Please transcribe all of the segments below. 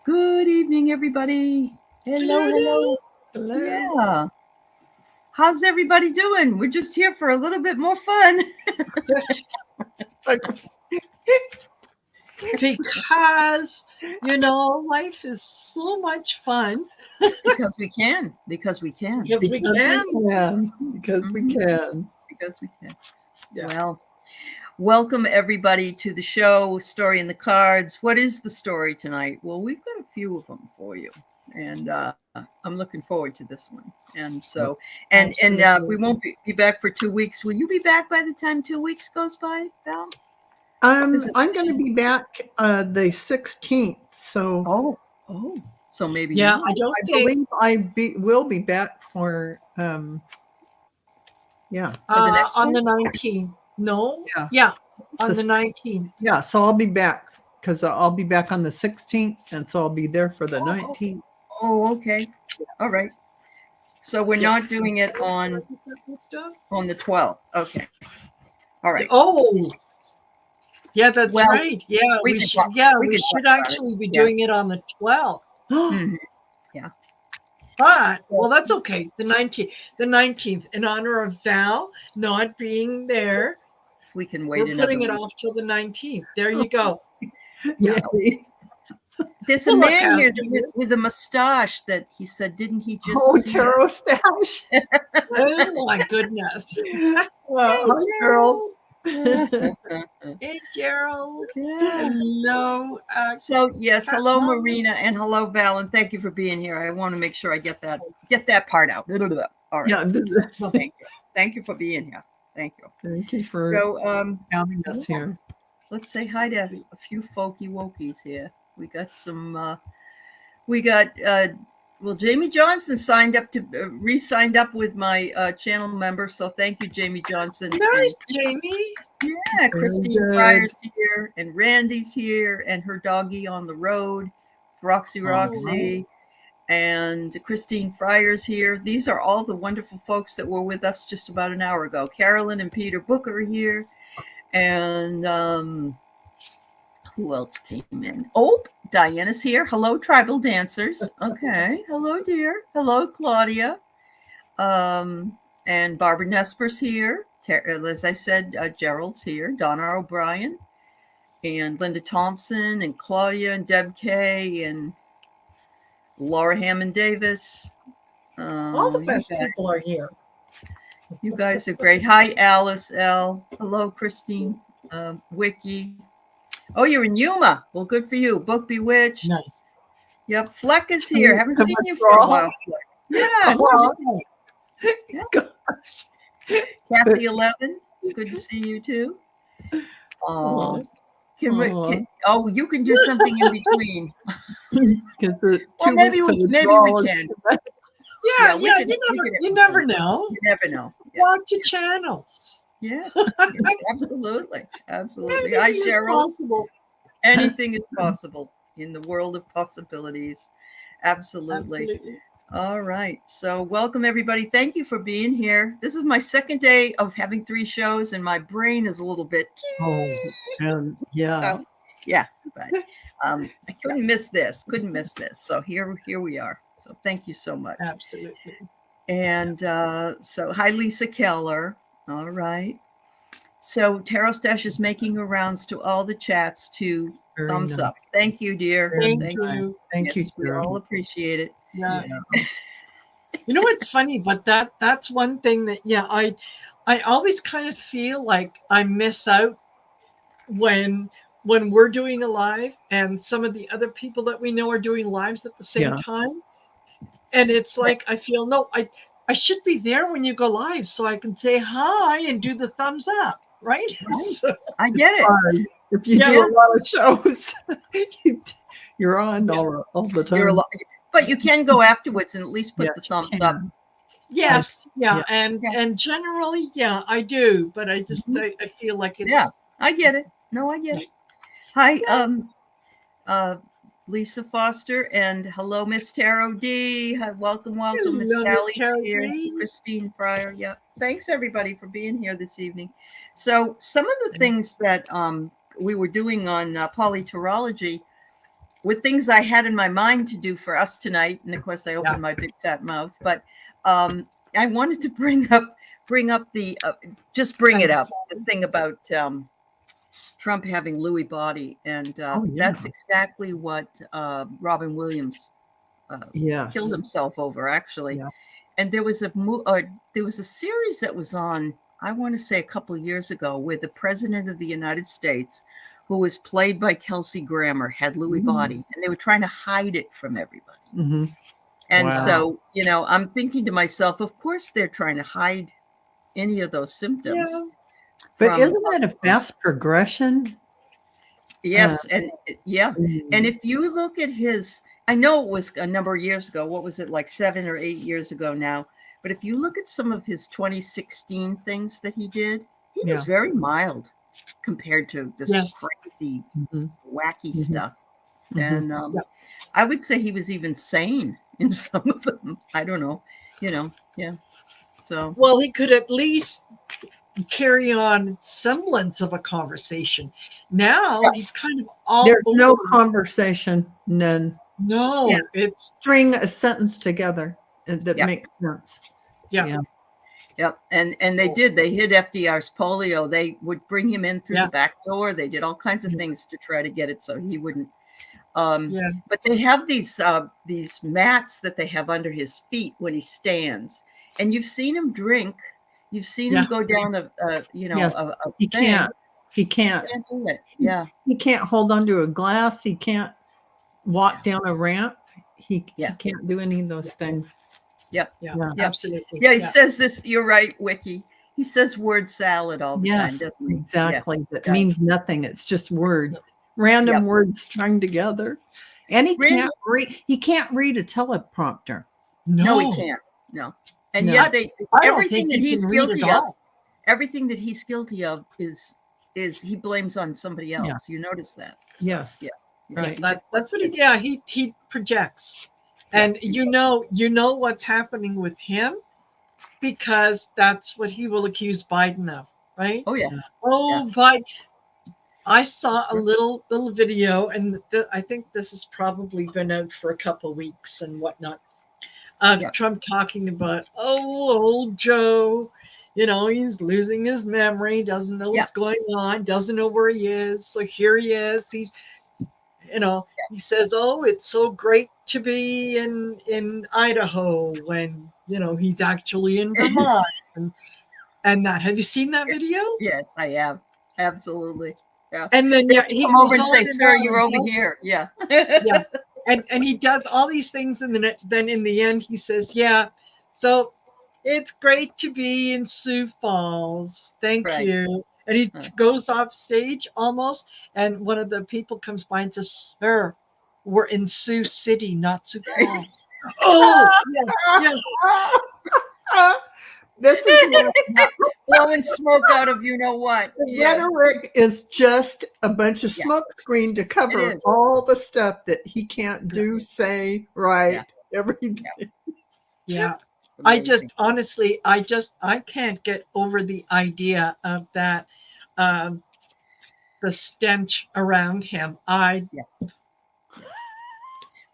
Good evening, everybody. Hello. Yeah. How's everybody doing? We're just here for a little bit more fun. Because, life is so much fun. Because we can. Because we can. Yeah. Well, welcome everybody to the show, Story in the Cards. What is the story tonight? Well, we've got a few of them for you. And I'm looking forward to this one. And so, and we won't be back for 2 weeks. Will you be back by the time 2 weeks goes by, Val? I'm going to be back the 16th. So so maybe I believe will be back for on the next on one? the 19th. No, on the 19th. Yeah, so I'll be back because I'll be back on the 16th, and so I'll be there for the 19th. Oh, okay. All right. So we're not doing it on the 12th. Okay. All right. Oh, yeah, that's right. Yeah, we should. We should actually be doing it on the 12th. Yeah. But that's okay. The 19th, in honor of Val not being there, we can wait. We're putting it off till the 19th. There you go. Yeah. There's a man here with a mustache that he said, didn't he just? Oh, tarot stash. Oh my goodness. Hi, Gerald. Hey, Gerald. Hello. So yes, hello Marina and hello Val, and thank you for being here. I want to make sure I get that part out. All right. Yeah. Well, thank you for being here. Thank you. Thank you for having us here. Let's say hi to a few folky wokies here. We got some. Jamie Johnson re-signed up with my channel member. So thank you, Jamie Johnson. Nice, Jamie. Yeah, Christine Fryer's here, and Randy's here, and her doggy on the road, Roxy, and Christine Fryer's here. These are all the wonderful folks that were with us just about an hour ago. Carolyn and Peter Booker are here, and who else came in? Oh, Diana's here. Hello, tribal dancers. Okay. Hello, dear. Hello, Claudia. And Barbara Nesper's here. As I said, Gerald's here. Donna O'Brien and Linda Thompson and Claudia and Deb Kay and Laura Hammond Davis. All the best people are here. You guys are great. Hi, Alice L. Hello, Christine Wiki. Oh, you're in Yuma. Well, good for you. Book Bewitched. Nice. Yep. Fleck is here. Haven't seen you for a while. Yeah. Gosh. Kathy 11. It's good to see you too. You can do something in between. Maybe we can. Yeah. You never know. You never know. Walk to channels. Yes, absolutely. Hi, Gerald. Anything is possible in the world of possibilities. Absolutely. All right. So welcome, everybody. Thank you for being here. This is my second day of having 3 shows, and my brain is a little bit. Yeah. But I couldn't miss this. So here we are. So thank you so much. Absolutely. And so hi, Lisa Keller. All right. So Tarot Stash is making her rounds to all the chats to thumbs up. Thank you, dear. Thank you. Thank you. We all appreciate it. Yeah. You know what's funny, but that's one thing that I always kind of feel like I miss out when we're doing a live and some of the other people that we know are doing lives at the same time. And it's like I feel I should be there when you go live so I can say hi and do the thumbs up, right? So, I get it. If you do a lot of shows, you're on all the time. But you can go afterwards and at least put the thumbs up. Yes, and generally, I do. But I just I feel like it's. Yeah, I get it. No, I get it. Hi, Lisa Foster, and hello, Miss Tarot D. Welcome, Miss Sally's here. Christine Fryer. Yeah. Thanks everybody for being here this evening. So some of the things that we were doing on polyterology with things I had in my mind to do for us tonight. And of course I opened my big fat mouth, but I wanted to bring up the, just bring it up, the thing about Trump having Lewy body. And that's exactly what Robin Williams killed himself over, actually. Yeah. And there was a series that was on, I want to say a couple of years ago, where the president of the United States, who was played by Kelsey Grammer, had Lewy body, and they were trying to hide it from everybody. And so, you know, I'm thinking to myself, of course they're trying to hide any of those symptoms. But isn't that a fast progression? Yes. And and if you look at his, I know it was a number of years ago. What was it, like 7 or 8 years ago now? But if you look at some of his 2016 things that he did, he was very mild compared to this crazy, wacky stuff. And I would say he was even sane in some of them. I don't know, you know. So, well, he could at least carry on semblance of a conversation. Now he's kind of all there's over. No conversation, none. No, it's string a sentence together that makes sense. And they hid FDR's polio. They would bring him in through the back door. They did all kinds of things to try to get it so he wouldn't. But they have these mats that they have under his feet when he stands, and you've seen him drink. You've seen him go down a he can't do it. He can't hold onto a glass. He can't walk down a ramp. He can't do any of those things. Absolutely. He says this. You're right, Wiki. He says word salad all the time, doesn't he? Exactly. That means nothing. It's just words, random words strung together. And he can't read. He can't read a teleprompter. No, he can't. No. And yet everything that he's guilty of, everything that he's guilty of is he blames on somebody else. You notice that? So, yes. Right. That's what he projects. And you know what's happening with him, because that's what he will accuse Biden of, right? Oh yeah. Biden. I saw a little video, and I think this has probably been out for a couple of weeks and whatnot, of Trump talking about, old Joe, you know, he's losing his memory, doesn't know what's going on, doesn't know where he is. So here he is. He's, you know, he says, it's so great to be in Idaho when, you know, he's actually in Vermont. and that. Have you seen that video? Yes, I have. Absolutely. Yeah. And then he come over and say, "Sir, you're over here." Yeah. And he does all these things, and then in the end he says, so it's great to be in Sioux Falls. Thank you. And he goes off stage almost, and one of the people comes by and says, "Sir, we're in Sioux City, not Sioux Falls." This is blowing smoke out of you know what. Rhetoric is just a bunch of smoke screen to cover all the stuff that he can't do, say, everything. I just honestly, I can't get over the idea of that, the stench around him.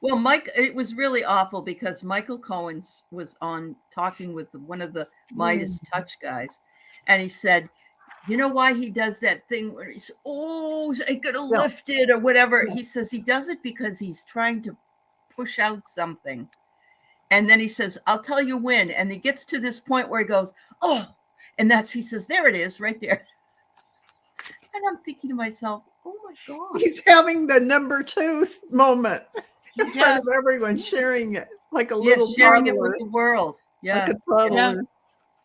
Well, Mike, it was really awful because Michael Cohen was on talking with one of the Midas Touch guys, and he said, you know why he does that thing where he's, I could have lifted or whatever. He says he does it because he's trying to push out something. And then he says, I'll tell you when. And he gets to this point where he goes, and he says, there it is right there. And I'm thinking to myself, oh my God. He's having the number 2 moment. In front of everyone, sharing it like a little sharing toddler. It with the world. Like a toddler.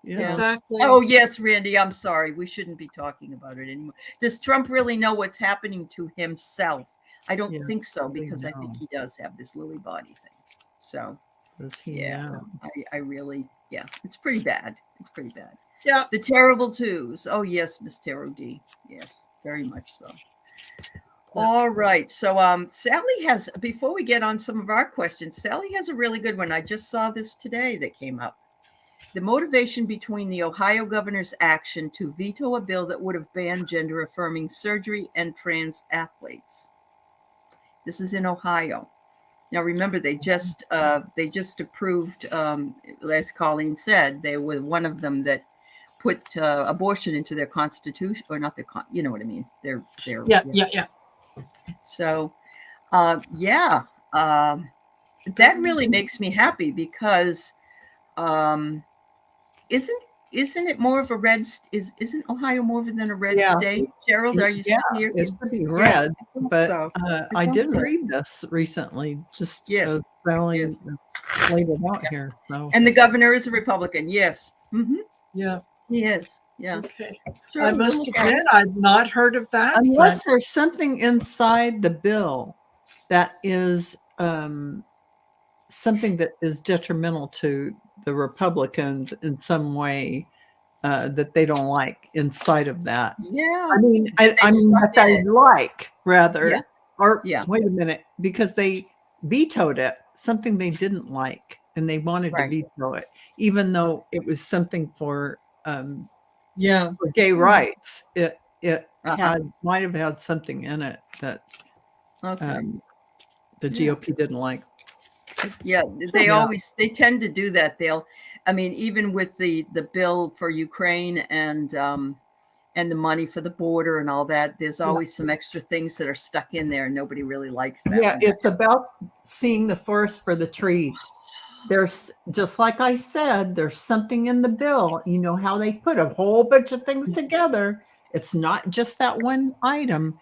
Yeah. Exactly. Oh yes, Randy, I'm sorry. We shouldn't be talking about it anymore. Does Trump really know what's happening to himself? I don't think so, because I think he does have this Lewy body thing. So I really, it's pretty bad. It's pretty bad. Yeah. The terrible twos. Oh yes, Miss Tarot D. Yes, very much so. All right. So Sally has, before we get on some of our questions, Sally has a really good one. I just saw this today that came up. the motivation between the Ohio governor's action to veto a bill that would have banned gender-affirming surgery and trans athletes. This is in Ohio. Now, remember, they just approved, as Colleen said, they were one of them that put abortion into their constitution, or not their, you know what I mean? Yeah. So, that really makes me happy because, isn't it more of a red? Isn't Ohio more than a red state? Gerald, are you still here? It's pretty red, but I did read this recently. Just Valley laid it out here. So. And the governor is a Republican. Yes. Mm-hmm. Yeah. He is. Yeah. Okay. Sure, I must admit, I've not heard of that. Unless there's something inside the bill that is something that is detrimental to the Republicans in some way that they don't like inside of that. Yeah. I mean, what they like, rather. Or wait a minute, because they vetoed it, something they didn't like, and they wanted to veto it, even though it was something for gay rights. It might have had something in it that the GOP didn't like. Yeah, they tend to do that. Even with the bill for Ukraine and the money for the border and all that, there's always some extra things that are stuck in there, and nobody really likes that. Yeah, it's about seeing the forest for the trees. There's, just like I said, there's something in the bill. You know how they put a whole bunch of things together. It's not just that one item.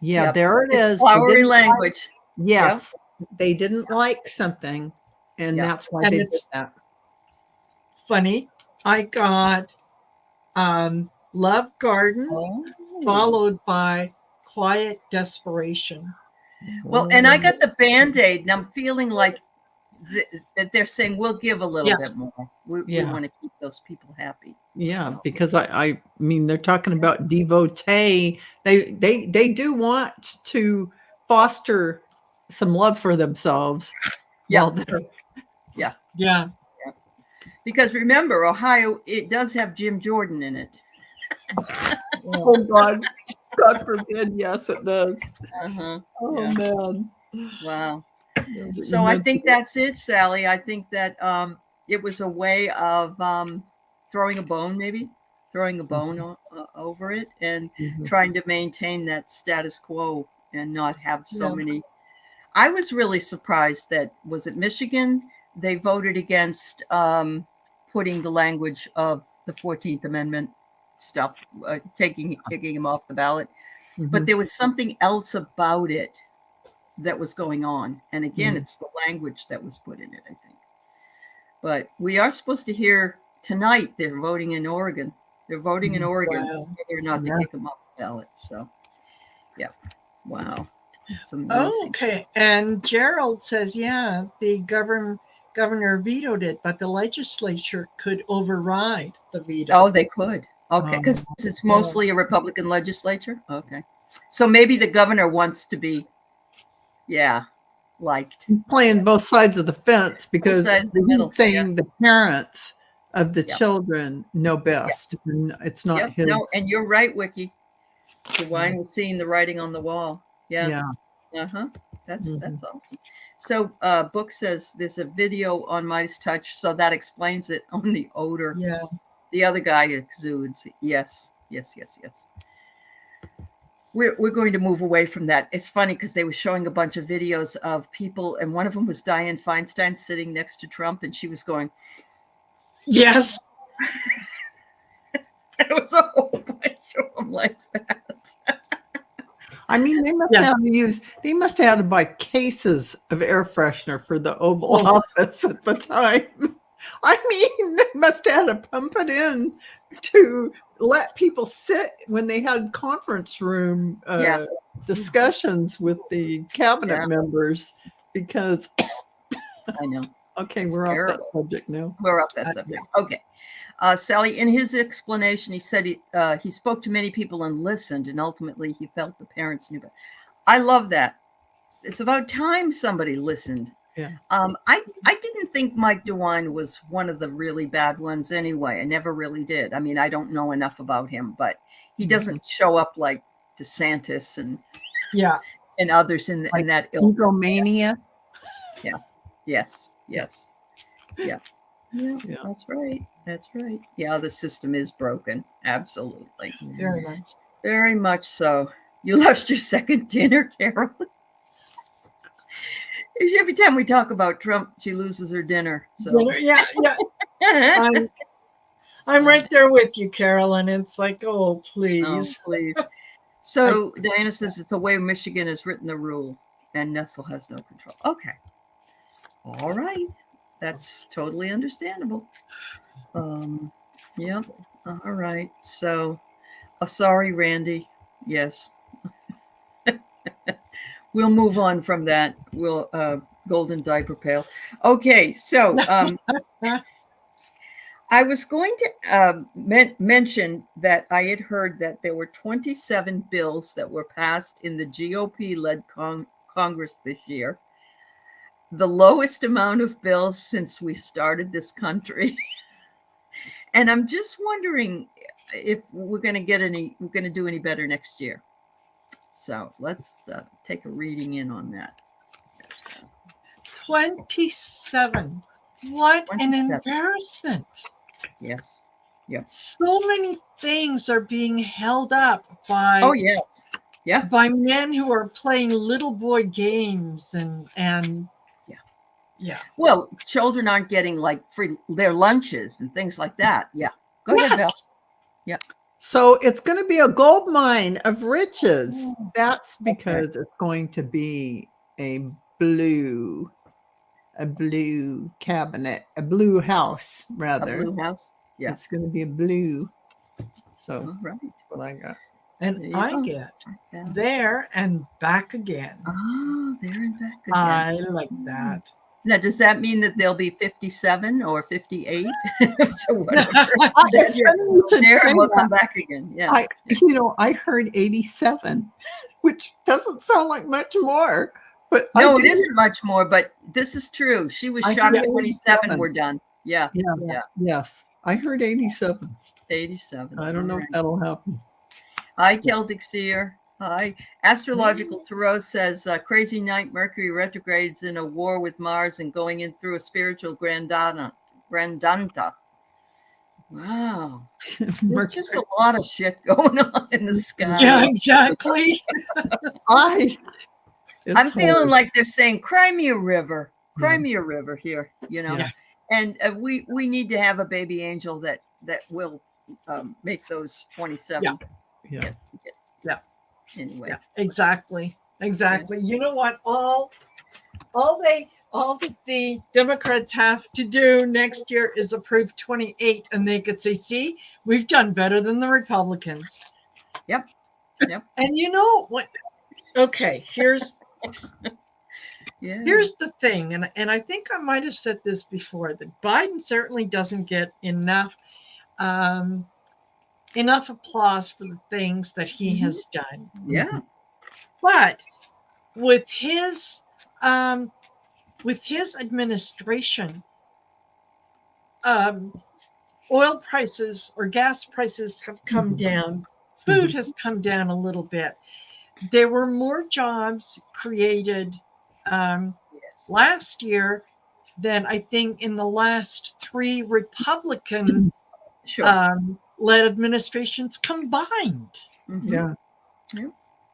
Yeah, there it is. Flowery language. Yes. They didn't like something, and that's why they did that. Funny. I got Love Garden followed by Quiet Desperation. Well, and I got the Band-Aid, and I'm feeling like that they're saying we'll give a little bit more. We want to keep those people happy. Yeah, because I mean, they're talking about devotee. They do want to foster some love for themselves. Yeah. Because remember, Ohio, it does have Jim Jordan in it. Oh God forbid. Yes, it does. Man. Wow. So I think that's it, Sally. I think that it was a way of throwing a bone over it and trying to maintain that status quo and not have so many. I was really surprised that, was it Michigan? They voted against putting the language of the 14th Amendment stuff, kicking him off the ballot. But there was something else about it that was going on. And again, it's the language that was put in it, I think. But we are supposed to hear tonight they're voting in Oregon. They're voting in Oregon whether or not to kick him off the ballot. So, wow. Okay, and Gerald says, the governor vetoed it, but the legislature could override the veto. Oh, they could. Okay, because it's mostly a Republican legislature. Okay, so maybe the governor wants to be, liked. He's playing both sides of the fence because he's saying the parents of the children know best. It's not his. No, and you're right, Wiki. The wine was seeing the writing on the wall. Yeah. That's awesome. So Book says there's a video on Midas Touch, so that explains it on the odor. Yeah. The other guy exudes. Yes. We're going to move away from that. It's funny because they were showing a bunch of videos of people, and one of them was Dianne Feinstein sitting next to Trump, and she was going, yes. It was a whole bunch of them like that. I mean, they must have had to buy cases of air freshener for the Oval Office at the time. I mean, they must have had to pump it in to let people sit when they had conference room discussions with the cabinet members, because I know. Okay, we're off that subject now. We're off that subject. Okay. Sally, in his explanation, he said he spoke to many people and listened, and ultimately he felt the parents knew better. I love that. It's about time somebody listened Yeah. I didn't think Mike DeWine was one of the really bad ones anyway. I never really did. I mean, I don't know enough about him, but he doesn't show up like DeSantis and others in that ilk. Egomania. Yeah. Yes. Yes. Yeah. Yeah. That's right. That's right. Yeah, the system is broken. Absolutely. Very much. Very much so. You lost your second dinner, Carol. Every time we talk about Trump, she loses her dinner. So yeah. I'm right there with you, Carolyn. It's like, oh, please. Oh, please. So Diana says it's the way Michigan has written the rule, and Nessel has no control. Okay. All right. That's totally understandable. Yep. All right. So, sorry, Randy. Yes. We'll move on from that. We'll golden diaper pail. Okay. So I was going to mention that I had heard that there were 27 bills that were passed in the GOP-led Congress this year. The lowest amount of bills since we started this country. And I'm just wondering if we're going to do any better next year. So let's take a reading in on that. 27. What 27. An embarrassment. Yes. Yep. So many things are being held up by by men who are playing little boy games and yeah. Well, children aren't getting like their lunches and things like that. Yeah. Go ahead, Val. Yeah. So it's going to be a gold mine of riches. That's because it's going to be a blue cabinet, a blue house, rather. A blue house. Yeah. It's going to be a blue. So that's what I got. And I get there and back again. Oh, there and back again. I like that. Now, does that mean that there'll be 57 or 58? So whatever. We'll come back again. Yeah. I heard 87, which doesn't sound like much more. But no, it isn't much more, but this is true. She was shocked 27 were done. Yeah. Yes. I heard 87. 87. I don't know if that'll happen. Hi, Celtic Seer. Hi. Astrological Tarot says crazy night, Mercury retrogrades in a war with Mars and going in through a spiritual grandanta. Wow. There's just a lot of shit going on in the sky. Yeah, exactly. I'm feeling like they're saying, cry me a river here, and we need to have a baby angel that will make those 27. Yeah. Anyway. Yeah, exactly. Yeah. You know what? All that the Democrats have to do next year is approve 28, and they could say, see, we've done better than the Republicans. Yep. And you know what? Okay, here's the thing, and I think I might have said this before, that Biden certainly doesn't get enough applause for the things that he has done. Yeah. But with his administration, oil prices or gas prices have come down. Food has come down a little bit. There were more jobs created last year than I think in the last 3 Republican led administrations combined. Yeah.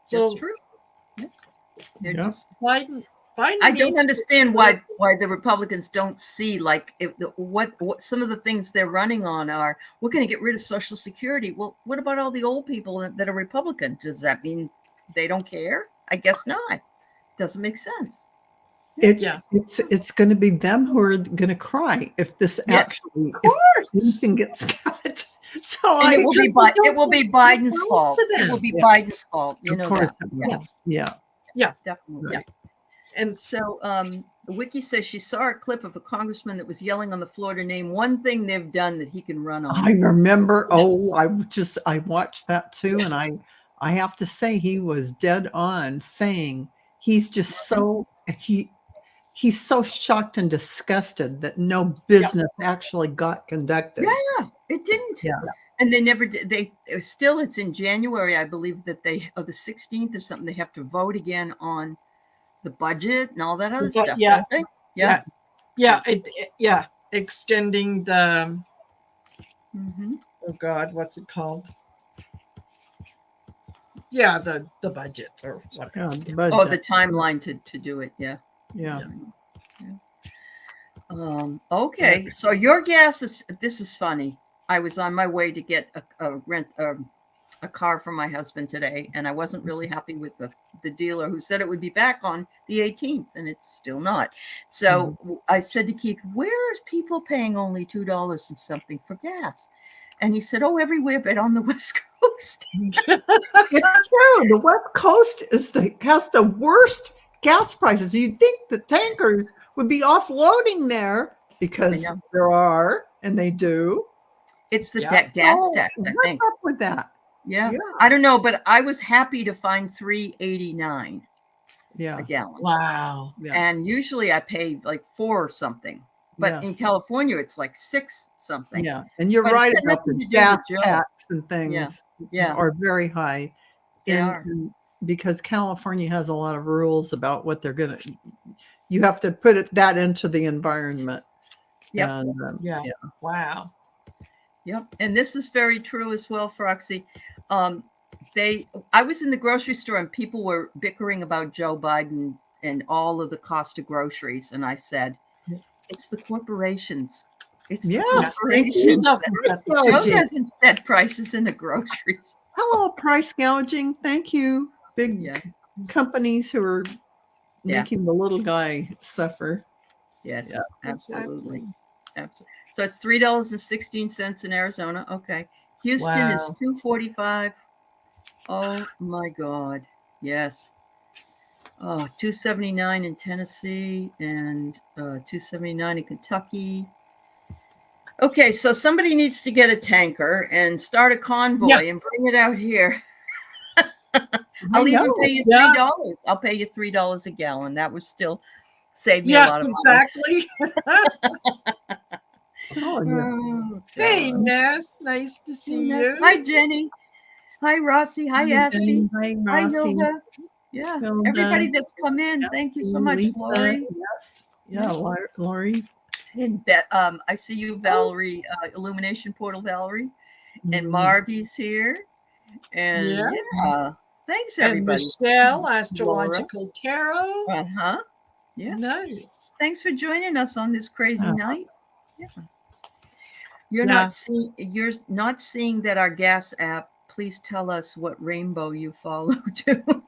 So, that's true. Just Biden I don't understand why the Republicans don't see what some of the things they're running on are. We're going to get rid of Social Security. Well, what about all the old people that are Republican? Does that mean they don't care? I guess not. Doesn't make sense. It's going to be them who are going to cry if this actually anything gets cut. So it will be Biden's fault. It will be Biden's fault. You know that. Yeah, definitely. Right. And so Wiki says she saw a clip of a congressman that was yelling on the floor to name one thing they've done that he can run on. I remember. Yes. I watched that too, and I have to say he was dead on saying he's just he's so shocked and disgusted that no business actually got conducted. Yeah, it didn't. Yeah. And they never did. It's in January, I believe, that the 16th or something, they have to vote again on the budget and all that other stuff. Yeah. Don't they? Yeah. Yeah. Extending the, oh God, what's it called? Yeah, the budget or whatever. The budget. Oh, the timeline to do it. Yeah. Yeah. Okay. So your gas this is funny. I was on my way to get a car for my husband today, and I wasn't really happy with the dealer who said it would be back on the 18th, and it's still not. So I said to Keith, where is people paying only $2 and something for gas? And he said, oh, everywhere but on the West Coast. It's true. The West Coast has the worst gas prices. You'd think the tankers would be offloading there because there are, and they do. It's the gas tax, I think. What's up with that? Yeah. I don't know, but I was happy to find $3.89 a gallon. Wow. Yeah. And usually I pay like $4 or something. But in California, it's like $6 something. Yeah. And you're right about the gas tax and things are very high. They are. Because California has a lot of rules about what they're going to, you have to put that into the environment. Yeah. Wow. Yep. And this is very true as well, Froxy. I was in the grocery store and people were bickering about Joe Biden and all of the cost of groceries. And I said, it's the corporations. It's the corporations. Joe doesn't set prices in the groceries. Hello, price gouging. Thank you. Big companies who are making the little guy suffer. Yes, absolutely. So it's $3.16 in Arizona. Okay. Houston is $2.45. Oh my God. Yes. Oh, $2.79 in Tennessee and $2.79 in Kentucky. Okay, so somebody needs to get a tanker and start a convoy and bring it out here. I'll even pay you $3. I'll pay you $3 a gallon. That would still save me a lot of money. Hey, Ness. Nice to see you. Hi, Jenny. Hi, Rossi. Hi, Aspie. Hi, Hilda. Yeah, everybody that's come in. Thank you so much, Lori. Yes. Yeah, Lori. And I see you, Valerie, Illumination Portal Valerie. And Marby's here. And thanks, everybody. And Michelle, Astrological Tarot. Yeah. Nice. Thanks for joining us on this crazy night. Yeah. You're not seeing that our gas app. Please tell us what rainbow you follow to.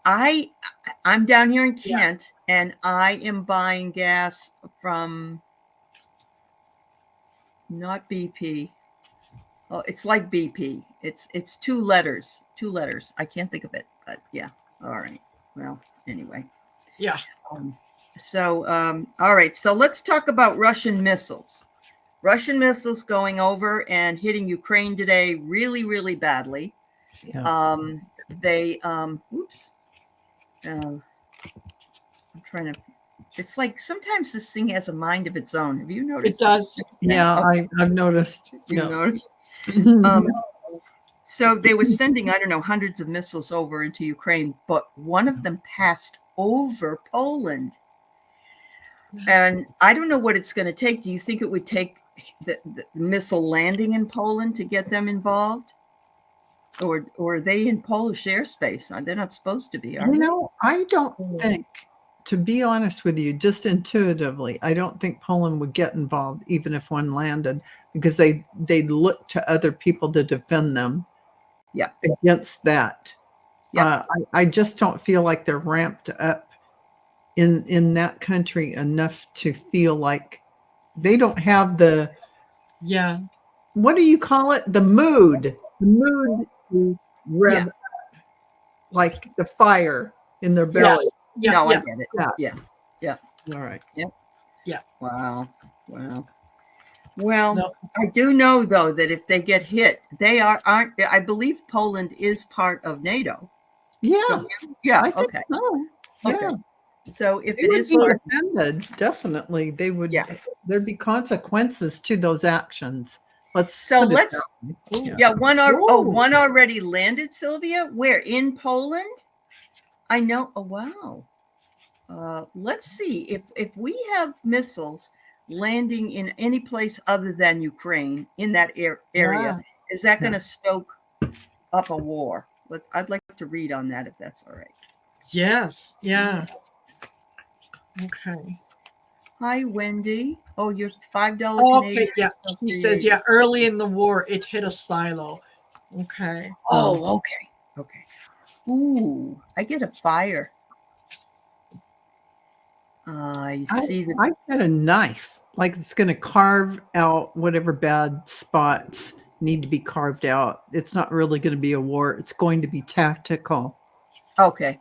I'm down here in Kent, and I am buying gas from not BP. Oh, it's like BP. It's two letters. I can't think of it, but yeah. All right. Well, anyway. Yeah. All right. So let's talk about Russian missiles. Russian missiles going over and hitting Ukraine today really, really badly. Yeah. I'm trying to, it's like sometimes this thing has a mind of its own. Have you noticed? It does. Yeah, okay. I've noticed. You noticed? So they were sending, I don't know, hundreds of missiles over into Ukraine, but one of them passed over Poland. And I don't know what it's going to take. Do you think it would take the missile landing in Poland to get them involved? Or are they in Polish airspace? They're not supposed to be, are they? I don't think, to be honest with you, just intuitively, I don't think Poland would get involved even if one landed, because they'd look to other people to defend them against that. I just don't feel like they're ramped up in that country enough to feel like they don't have the what do you call it? The mood to rev up, like the fire in their belly. I get it. Yeah. All right. Yeah. Wow. Well, I do know though that if they get hit, they aren't. I believe Poland is part of NATO. Yeah. Yeah. I think so. Okay. So if they it would is be hard, defended, definitely they would. Yeah. There'd be consequences to those actions. so put it let's. that way. Yeah, one Whoa. one already landed, Sylvia. Where? In Poland? I know. Oh, wow. Let's see if we have missiles landing in any place other than Ukraine in that area. Yeah. Is that going to stoke up a war? I'd like to read on that if that's all right. Yes. Yeah. Okay. Hi, Wendy. Oh, your $5 Canadian. Okay. Yeah. He says, yeah, early in the war, it hit a silo. Okay. Oh, okay. Okay. Ooh, I get a fire. I see that. I got a knife, like it's going to carve out whatever bad spots need to be carved out. It's not really going to be a war. It's going to be tactical. Okay.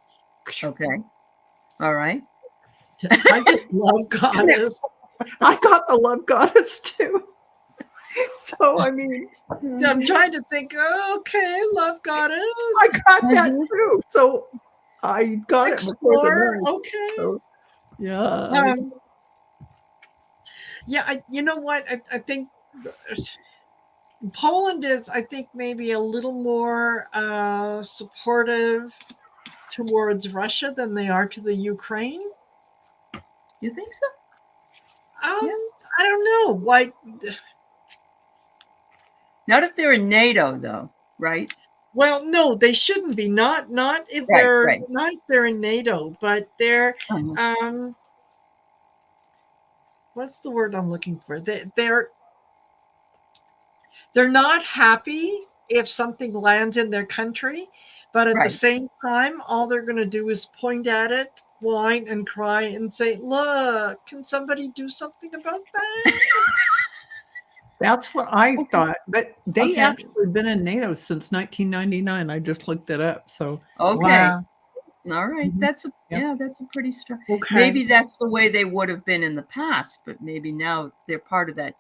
Okay. All right. I get love goddess. I got the love goddess too. So, I mean, I'm trying to think, okay, love goddess. I got that too. So I got Explore, it before the night. okay. So, yeah. Yeah, you know what? I think Poland is, I think, maybe a little more supportive towards Russia than they are to the Ukraine. You think so? I don't know. Why? Not if they're in NATO, though, right? Well, no, they shouldn't be. Not if they're not if they're in NATO, but they're what's the word I'm looking for? They're not happy if something lands in their country, but at the same time, all they're going to do is point at it, whine and cry and say, look, can somebody do something about that? That's what I thought, but they actually been in NATO since 1999. I just looked it up. So wow. All right, that's a pretty strong. Okay. Maybe that's the way they would have been in the past, but maybe now they're part of that.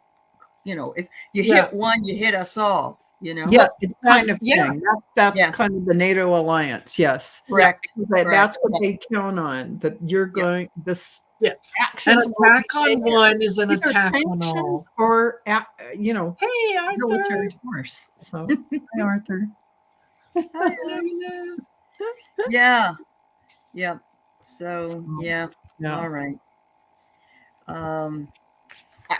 You know, if you hit one, you hit us all. You know. Yeah, it's kind of thing. That's kind of the NATO alliance. Yes, correct. That's what they count on. That you're going this. Yeah, an attack on one is an attack on all. Or you know, hey, Arthur. Military force. So hi, Arthur. Yeah. So all right.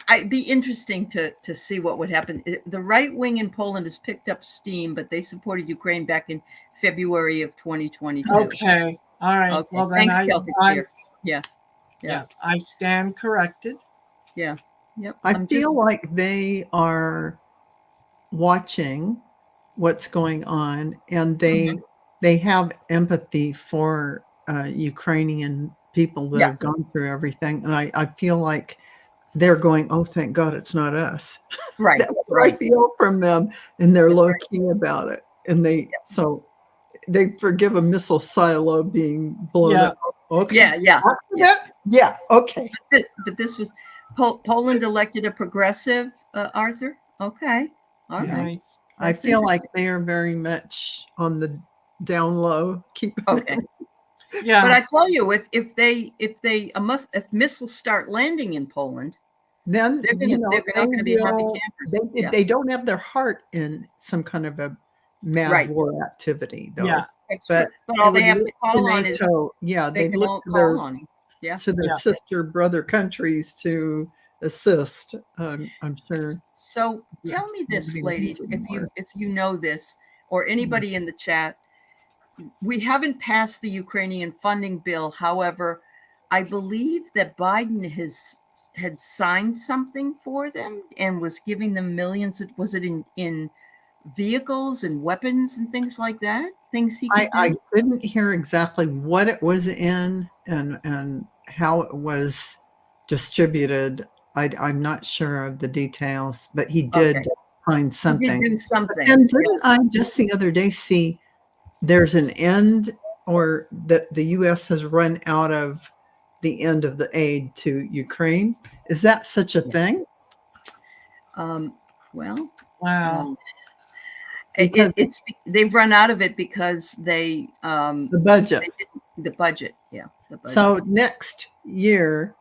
I'd be interesting to see what would happen. The right wing in Poland has picked up steam, but they supported Ukraine back in February of 2022. Okay. All right. Okay. Well, then thanks, Celtics. Yes, I stand corrected. Yeah. Yep. I feel like they are watching what's going on, and they have empathy for Ukrainian people that have gone through everything, and I feel like they're going, oh, thank God it's not us. Right. That's what I feel from them, and they're low-key about it, and so they forgive a missile silo being blown up. Okay. Yeah. Okay. But this was Poland elected a progressive, Arthur. Okay. All right. I feel like they are very much on the down low. Yeah. But I tell you, if missiles start landing in Poland, then they're not going to be happy campers. They don't have their heart in some kind of a mad war activity, though. Yeah. But all they have to call on is they look to their sister brother countries to assist. I'm sure. So tell me this, ladies, if you know this, or anybody in the chat, we haven't passed the Ukrainian funding bill. However, I believe that Biden had signed something for them and was giving them millions. Was it in vehicles and weapons and things like that? Things he could do? I couldn't hear exactly what it was in and how it was distributed. I'm not sure of the details, but he did find something. He did do something. And didn't I just the other day see there's an end, or that the U.S. has run out of the end of the aid to Ukraine? Is that such a thing? Well, wow. They've run out of it because they the budget. The budget, yeah. The budget. So next year,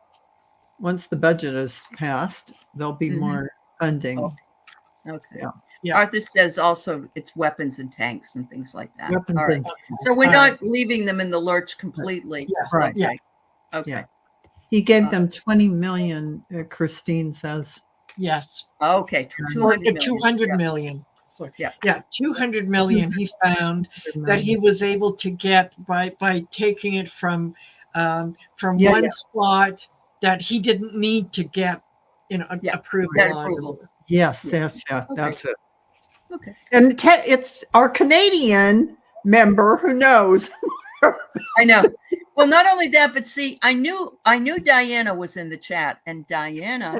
once the budget is passed, there'll be more funding. Oh, okay. Yeah. Arthur says also it's weapons and tanks and things like that. Weapons all right. and So we're not leaving them in the lurch completely. Yes. Right. Okay. Yeah. Okay. Yeah. He gave them 20 million, Christine says. Yes. Okay. 200 million. Sorry. Yeah. Yeah. 200 million. He found that he was able to get by taking it from one spot that he didn't need to get, approval. Yes. Okay. That's it. Okay. And it's our Canadian member who knows. I know. Well, not only that, but see, I knew Diana was in the chat, and Diana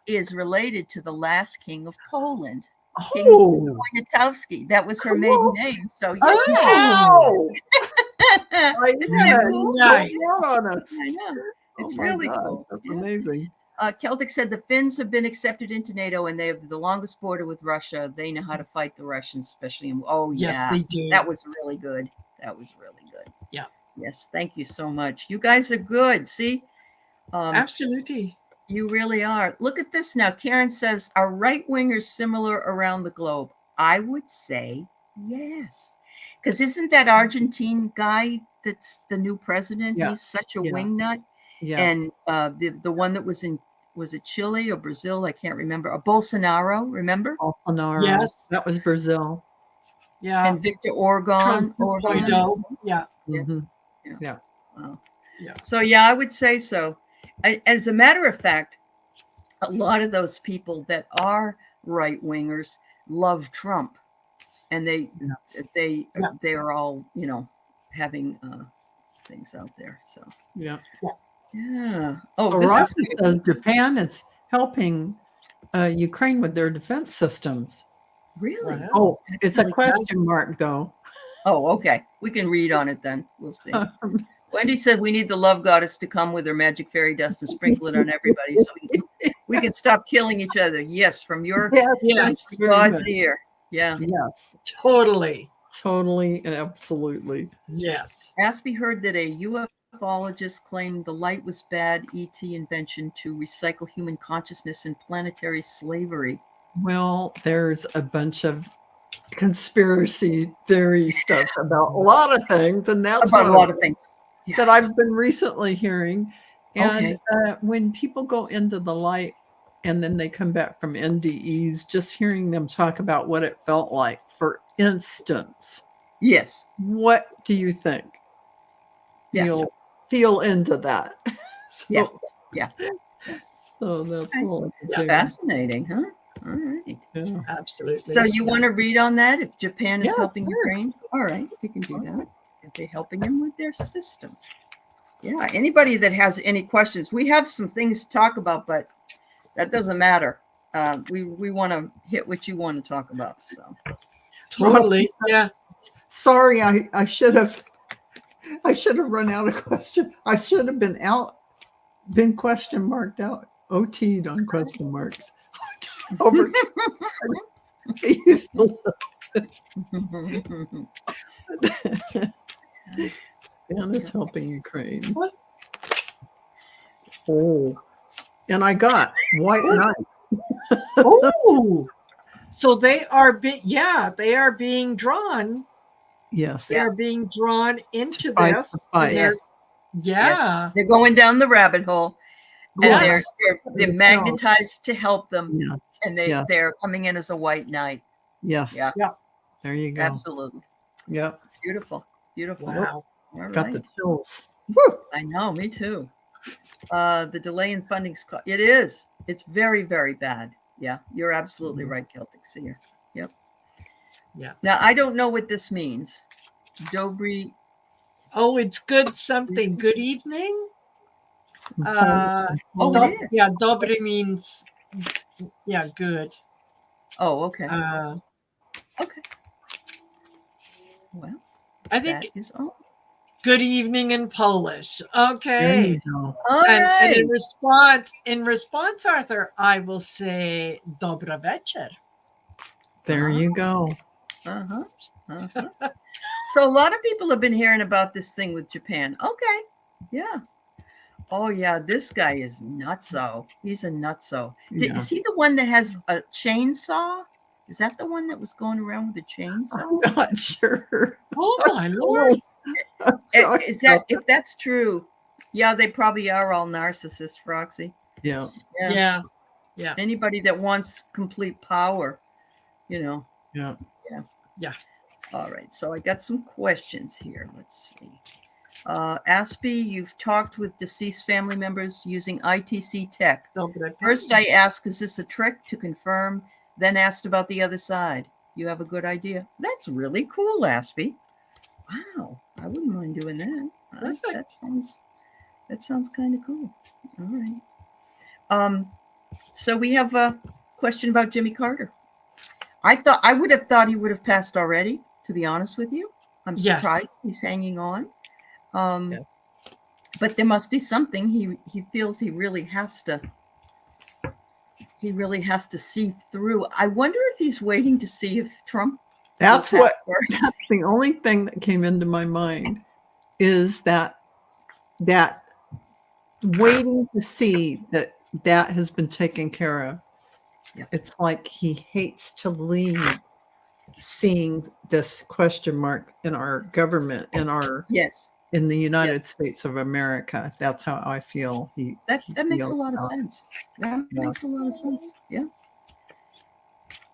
is related to the last king of Poland, King Poniatowski. That was her maiden name. So yeah. Oh, Isn't that cool? Nice. I know. It's really cool. That's amazing. Celtic said the Finns have been accepted into NATO, and they have the longest border with Russia. They know how to fight the Russians, especially in. Yes, they do. That was really good. Yeah. Yes. Thank you so much. You guys are good. See. Absolutely. You really are. Look at this now. Karen says, are right wingers similar around the globe? I would say yes. Because isn't that Argentine guy that's the new president? Yeah. He's such a wingnut. Yeah. And the one that was it Chile or Brazil? I can't remember. Bolsonaro, remember? Bolsonaro. Yes. That was Brazil. Yeah. And Victor Orban. Yeah. Mm-hmm. Yeah. Wow. Yeah. So yeah, I would say so. As a matter of fact, a lot of those people that are right wingers love Trump, and they're all having things out there. So yeah. Oh, Ross says Japan is helping Ukraine with their defense systems. Really? Wow. Oh, it's a question mark though. Oh, okay. We can read on it then. We'll see. Wendy said we need the love goddess to come with her magic fairy dust and sprinkle it on everybody so we can stop killing each other. Yes, from your God's ear. Yeah. Yes. Totally and absolutely. Yes. Aspie heard that a ufologist claimed the light was bad ET invention to recycle human consciousness in planetary slavery. Well, there's a bunch of conspiracy theory stuff about a lot of things, and that's about a lot of things that I've been recently hearing. And when people go into the light and then they come back from NDEs, just hearing them talk about what it felt like, for instance. Yes. What do you think? You'll feel into that. Yeah. So that's all I can say. Fascinating, huh? All right. Yeah. Absolutely. So you want to read on that? If Japan is helping Ukraine? All right, we can do that. If they're helping them with their systems. Yeah, anybody that has any questions, we have some things to talk about, but that doesn't matter. We want to hit what you want to talk about. So totally. Yeah. Sorry, I should have run out of question. I should have been question marked out. OT'd on question marks. Over Dan is helping Ukraine. What? Oh, and I got white knight. Oh, so they are being drawn. Yes, they are being drawn into this. Yes. They're going down the rabbit hole. And they're magnetized to help them, and they're coming in as a white knight. Yes. Yeah. There you go. Absolutely. Yeah. Beautiful. Wow. Got the chills. Woo. I know. Me too. The delay in funding. It is. It's very, very bad. Yeah. You're absolutely right, Celtic Seer. Yep. Yeah. Now I don't know what this means. Dobry. Oh, it's good something. Good evening. Dobry means good. Oh, okay. Okay. Well, I think that is awesome. Good evening in Polish. Okay. There you go. And in response, Arthur, I will say Dobra wieczór. There you go. So a lot of people have been hearing about this thing with Japan. Okay. Yeah. Oh yeah, this guy is nutso. He's a nutso. Yeah. Is he the one that has a chainsaw? Is that the one that was going around with a chainsaw? I'm not sure. Oh my Lord. Is that, if that's true, yeah, they probably are all narcissists, Roxy. Yeah. Yeah. Yeah. Anybody that wants complete power, you know. Yeah. Yeah. Yeah. All right. So I got some questions here. Let's see. Aspie, you've talked with deceased family members using ITC tech. First, I asked, is this a trick to confirm? Then asked about the other side. You have a good idea. That's really cool, Aspie. Wow. I wouldn't mind doing that. That sounds kind of cool. All right. So we have a question about Jimmy Carter. I would have thought he would have passed already, to be honest with you. I'm surprised he's hanging on. But there must be something he feels he really has to see through. I wonder if he's waiting to see if Trump. That's the only thing that came into my mind is that waiting to see that has been taken care of. Yep. It's like he hates to leave seeing this question mark in our government, in the United States of America. That's how I feel. That makes a lot of sense. That makes a lot of sense. Yeah.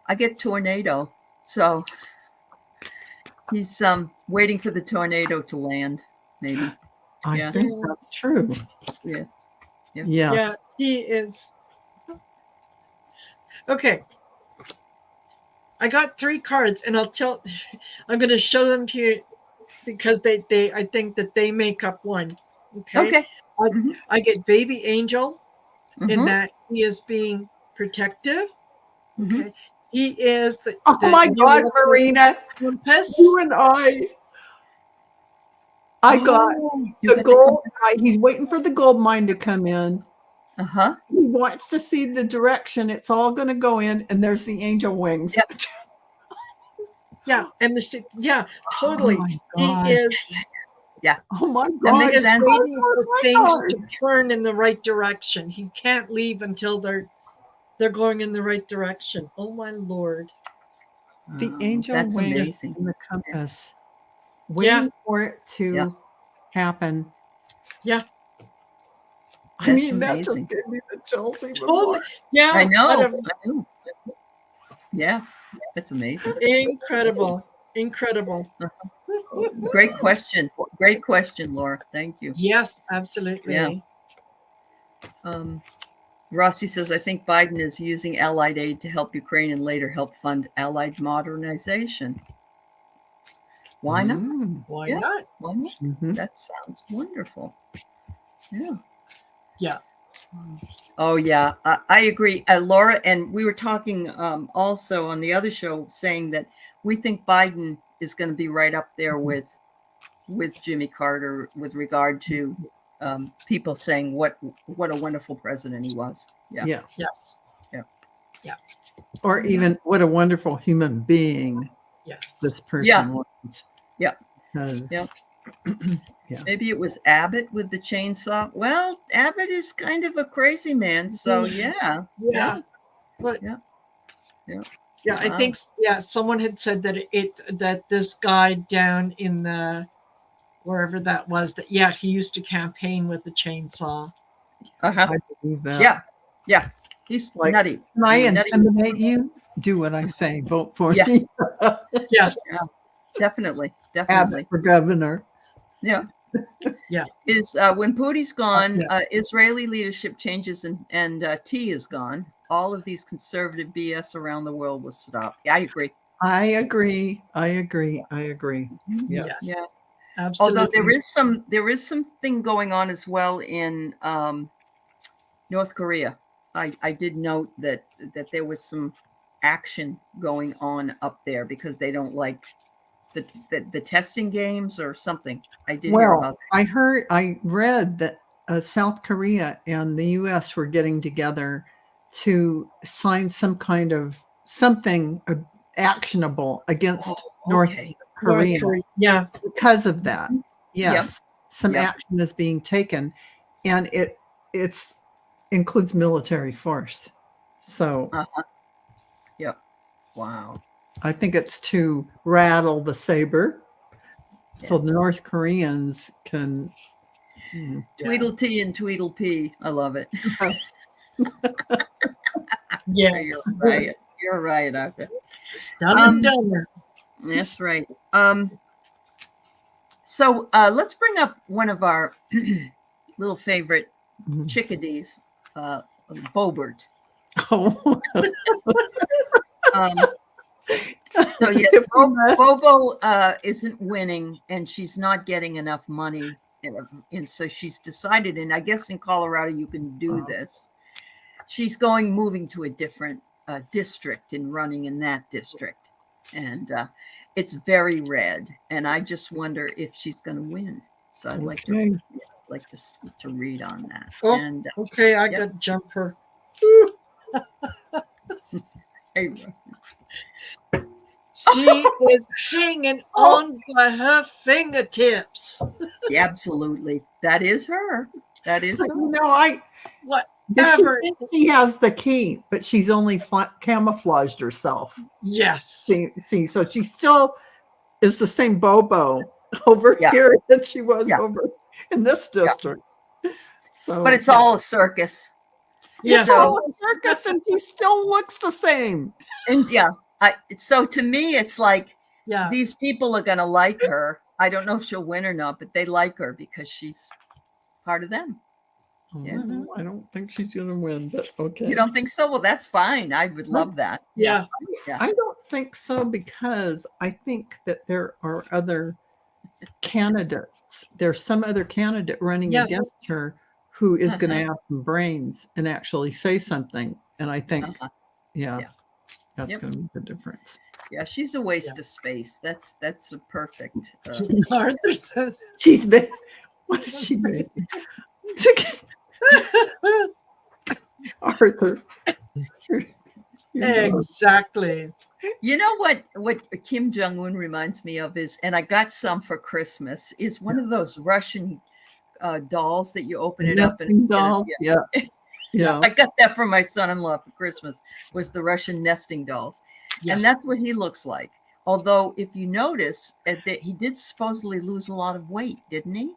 I get tornado, so he's waiting for the tornado to land, maybe. I think that's true. Yes. Yeah. Yeah, he is. Okay. I got 3 cards, and I'm going to show them to you because I think that they make up one. Okay. I get baby angel in that he is being protective. Okay. He is oh my God, Marina. Compass. You and I got the gold. He's waiting for the gold mine to come in. He wants to see the direction it's all going to go in, and there's the angel wings. Yep. And totally. Oh he is. Yeah. Oh my God. He is waiting for things to turn in the right direction. He can't leave until they're going in the right direction. Oh my Lord. The angel wings amazing. And the compass. Waiting for it to happen. Yeah. I mean, that just gave me the chills. Totally. Yeah. I know. Yeah. That's amazing. Incredible. Great question. Great question, Laura. Thank you. Yes, absolutely. Yeah. Rossi says, I think Biden is using Allied aid to help Ukraine and later help fund Allied modernization. Why not? Why not? Why not? That sounds wonderful. Yeah. Yeah. Oh, yeah. I agree. Laura, and we were talking also on the other show saying that we think Biden is going to be right up there with Jimmy Carter with regard to people saying what a wonderful president he was. Yeah. Yeah. Yes. Yeah. Yeah. Or even what a wonderful human being this person was. Yeah. Yeah. Maybe it was Abbott with the chainsaw. Well, Abbott is kind of a crazy man, so But I think someone had said that this guy down in the wherever that was he used to campaign with a chainsaw. I believe that. Yeah. He's like, nutty. Can I intimidate you? Do what I say. Vote for me. Yes. Yeah. Definitely. Abbott for governor. Yeah. Yeah. Is when Putin's gone, Israeli leadership changes and T is gone. All of these conservative BS around the world will stop. Yeah, I agree. I agree. Yes. Yeah. Absolutely. Although there is something going on as well in North Korea. I did note that there was some action going on up there because they don't like the testing games or something. I did hear about that. I read that South Korea and the US were getting together to sign some kind of something actionable against North Korea. Yeah. Because of that. Yes. Yep. Some action is being taken, and it's includes military force. So Yep. Wow. I think it's to rattle the saber. So the North Koreans can Tweedledee and Tweedlepee. I love it. Yes. You're right. You're right, Arthur. That's right. So let's bring up one of our little favorite chickadees, Bobert. Oh. So yeah, Bobo isn't winning, and she's not getting enough money, and so she's decided. And I guess in Colorado you can do this. She's moving to a different district and running in that district, and it's very red. And I just wonder if she's going to win. So I'd like to read on that. Oh, and okay, I got to jump her. Hey, she is hanging on by her fingertips. Yeah, absolutely. That is her. That is her. Whatever. She has the key, but she's only camouflaged herself. Yes. See, so she still is the same Bobo over here that she was over in this district. So, but it's all a circus. Yeah, it's all a circus, and she still looks the same. And so to me, it's like these people are going to like her. I don't know if she'll win or not, but they like her because she's part of them. Yeah. I don't think she's going to win, but okay. You don't think so? Well, that's fine. I would love that. Yeah. I don't think so, because I think that there are other candidates. There's some other candidate running against her who is going to have some brains and actually say something. And I think, that's going to make a difference. Yeah, she's a waste of space. That's a perfect. Arthur says she's been. What is she making? Arthur. Exactly. You know what Kim Jong-un reminds me of is, and I got some for Christmas, is one of those Russian dolls that you open it up and doll. Yeah. I got that for my son-in-law for Christmas, was the Russian nesting dolls. Yes. And that's what he looks like. Although if you notice that he did supposedly lose a lot of weight, didn't he?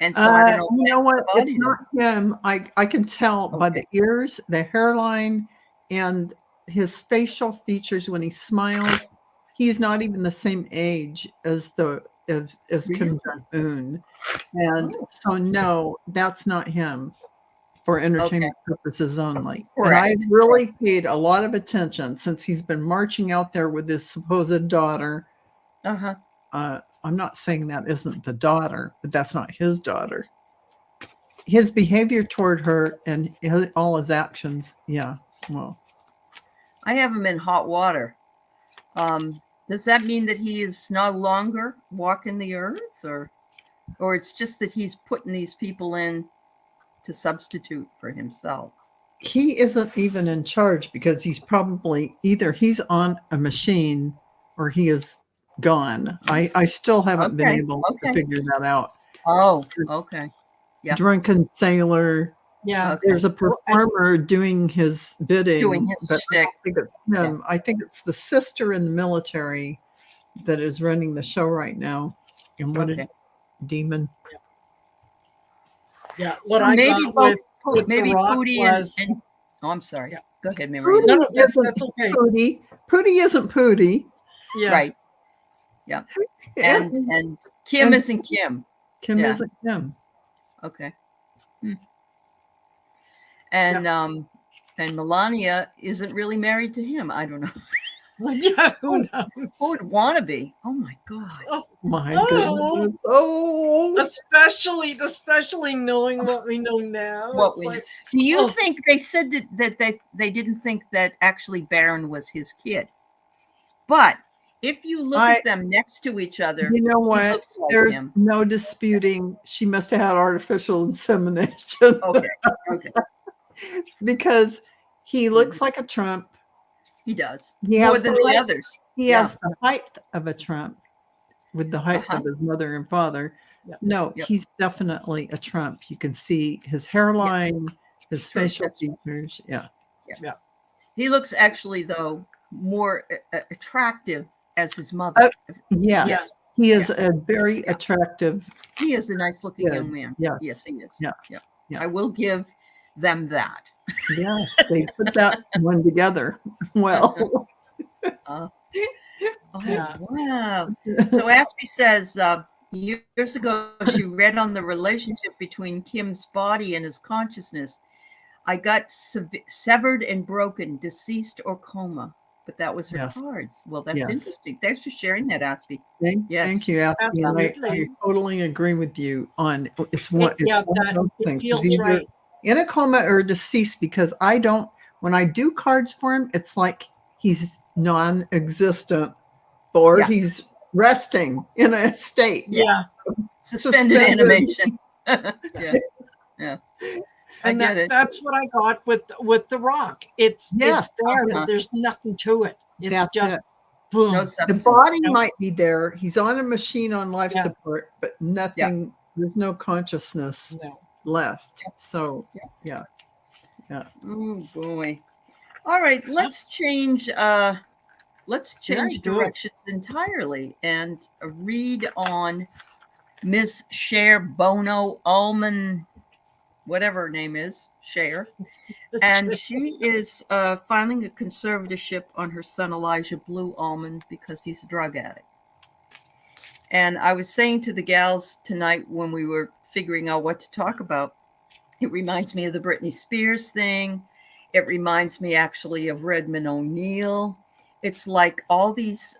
And so I don't know. You know what? It's not him. I can tell by the ears, the hairline, and his facial features when he smiles. He's not even the same age as Kim Jong-un. And so no, that's not him, for entertainment purposes only. And I've really paid a lot of attention since he's been marching out there with his supposed daughter. I'm not saying that isn't the daughter, but that's not his daughter. His behavior toward her and all his actions, well. I have him in hot water. Does that mean that he is no longer walking the earth, or it's just that he's putting these people in to substitute for himself? He isn't even in charge, because he's probably either he's on a machine or he is gone. I still haven't been able to figure that out. Oh, okay. Yeah. Drunken sailor. Yeah. There's a performer doing his bidding. Doing his shtick. I think it's the sister in the military that is running the show right now. And what a demon. Yeah. What I maybe both maybe Pootie and oh, I'm sorry. Yeah. Go ahead, Marina. No, that's okay. Pootie isn't Pootie. Yeah. Right. Yeah. And Kim isn't Kim. Kim isn't Kim. Okay. And and Melania isn't really married to him. I don't know. Who knows? Who would want to be? Oh my God. Oh my goodness. Oh, especially knowing what we know now. Do you think they said that they didn't think that actually Baron was his kid? But if you look at them next to each other, you know what? There's no disputing. She must have had artificial insemination. Okay. Because he looks like a Trump. He does. He more than the others. He has the height of a Trump. with the height of his mother and father. Yep. No, he's definitely a Trump. You can see his hairline, his facial features. Yeah. He looks actually, though, more attractive as his mother. Yes. He is a very attractive. He is a nice looking young man. Yes, he is. Yeah. I will give them that. Yeah, they put that one together. Well. Wow. So Aspie says, years ago, she read on the relationship between Kim's body and his consciousness. I got severed and broken, deceased or coma, but that was her cards. Well, that's interesting. Thanks for sharing that, Aspie. Thank you, Aspie. I totally agree with you on it's one of those things. He's either in a coma or deceased, because when I do cards for him, it's like he's non-existent or he's resting in a state. Suspended animation. Yeah. And that's what I got with the rock. It's there. There's nothing to it. It's just boom. The body might be there. He's on a machine on life support, but nothing. There's no consciousness left. So yeah. Oh boy. All right, let's change directions entirely and read on Miss Cher Bono Ullman, whatever her name is, Cher. And she is filing a conservatorship on her son Elijah Blue Ullman because he's a drug addict. And I was saying to the gals tonight when we were figuring out what to talk about, it reminds me of the Britney Spears thing. It reminds me actually of Redmond O'Neill. It's like all these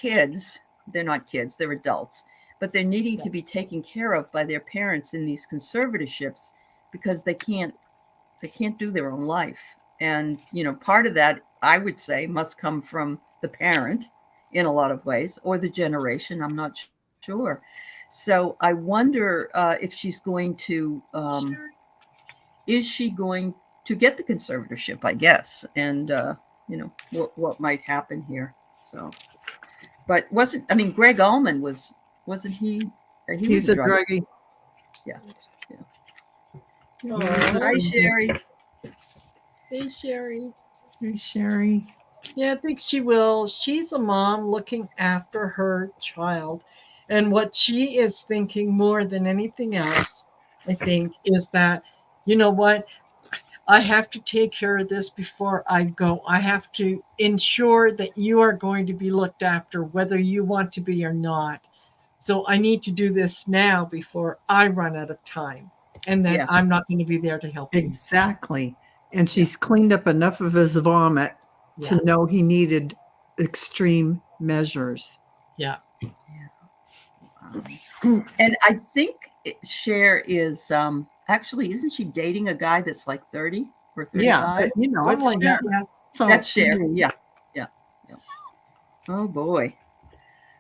kids, they're not kids, they're adults, but they're needing to be taken care of by their parents in these conservatorships because they can't do their own life. And, part of that, I would say, must come from the parent in a lot of ways, or the generation, I'm not sure. So I wonder if she's going to, is she going to get the conservatorship, I guess, and, what might happen here. So, but Greg Ullman wasn't he? He's a druggie. Yeah. Oh, hi, Sherry. Hey, Sherry. Hey, Sherry. Yeah, I think she will. She's a mom looking after her child. And what she is thinking more than anything else, I think, is that, you know what? I have to take care of this before I go. I have to ensure that you are going to be looked after, whether you want to be or not. So I need to do this now before I run out of time. And then I'm not going to be there to help you. Exactly. And she's cleaned up enough of his vomit to know he needed extreme measures. Yeah. And I think Cher is actually, isn't she dating a guy that's like 30 or 35? Yeah, but, it's Cher. That's Cher. Yeah. Oh boy.